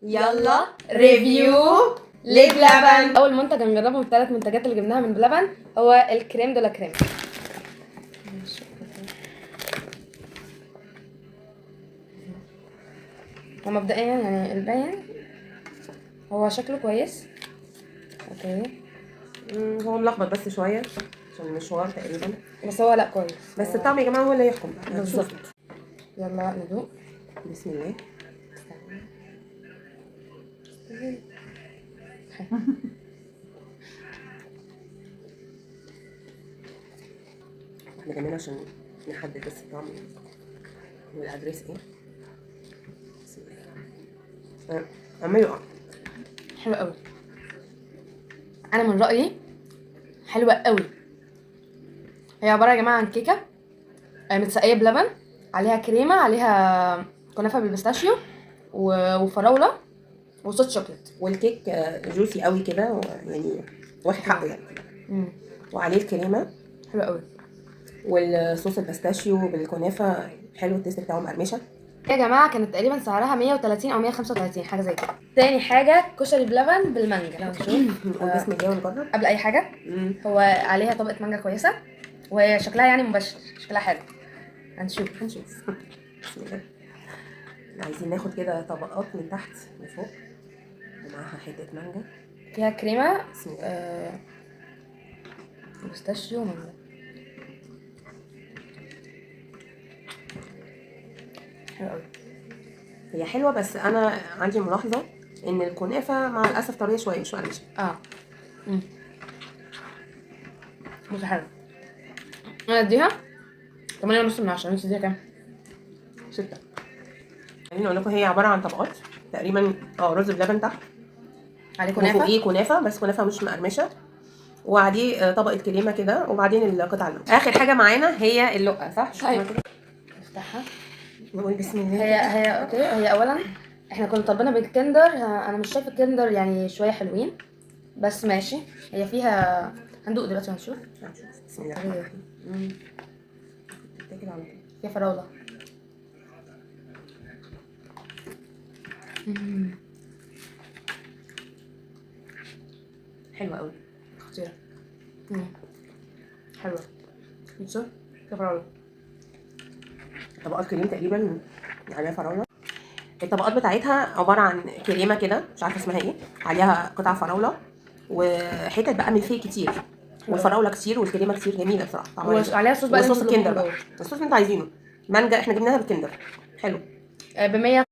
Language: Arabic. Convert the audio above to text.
يلا ريفيو لبلبن. اول منتج هنجربه من الثلاث منتجات اللي جبناها من بلبن هو الكريم دولا كريم. هو مبدئيا يعني الباين هو شكله كويس. اوكي هو ملخبط بس شويه عشان المشوار تقريبا، بس هو لا كويس، بس الطعم يا جماعه هو اللي يحكم. بالظبط. يلا ندوق. بسم الله. احنا جنبنا عشان نحدد بس الطعم والادريس ايه. بسم الله. اعملوا حلو قوي، انا من رايي حلوه قوي. هي عباره يا جماعه عن كيكه متسقيه بلبن، عليها كريمه، عليها كنافه بالبيستاشيو وفراوله وصوص شوكليت. والكيك جوسي قوي كده يعني واخد حقه يعني. وعليه الكريمه حلو قوي، والصوص البيستاشيو بالكنافه حلو، التيست بتاعه مقرمشه. يا جماعه كانت تقريبا سعرها 130 او 135 حاجه زي كده. تاني حاجه كشري بلبن بالمانجا. لو نشوف نقول بسم الله ونجرب. قبل اي حاجه هو عليها طبقه مانجا كويسه، وهي شكلها يعني مبشر، شكلها حلو. هنشوف. بسم الله. عايزين ناخد كده طبقات من تحت لفوق ومعاها حته مانجا فيها كريمه بسم الله. بيستاشيو ومانجا. حلو قوي. هي حلوه بس انا عندي ملاحظه ان الكنافه مع الاسف طريه شويه مش مقرمشه. بص حلو. انا اديها 8.5 من 10. انت اديها كام؟ 6. خليني اقول لكم هي عباره عن طبقات تقريبا. رز بلبن تحت، عليه كنافه، وفوقيه كنافه بس كنافه مش مقرمشه، وعليه طبقه كريمه كده، وبعدين القطع اللقه. اخر حاجه معانا هي اللقه، صح؟ ايوه. افتحها. نقول بسم الله. هي اوكي. هي اولا احنا كنا طالبينها بالكندر. انا مش شايفه الكندر يعني شويه حلوين، بس ماشي. هي فيها هندوق دلوقتي وهنشوف. بسم الله الرحمن الرحيم. تتاكل على طول. فيها فراوله. حلوه قوي، خطيره. حلوه. بصوا فيها فراوله. طبقات كريم تقريبا عليها فراوله. الطبقات بتاعتها عباره عن كريمه كده مش عارفه اسمها ايه، عليها قطع فراوله وحتت بقى ملفيه كتير، والفراوله كتير والكريمه كتير. جميله بصراحه. وعليها صوص بقى. وصوص الكندر بقى، الصوص اللي انتوا عايزينه. مانجا احنا جبناها بالكندر. حلو. ب 100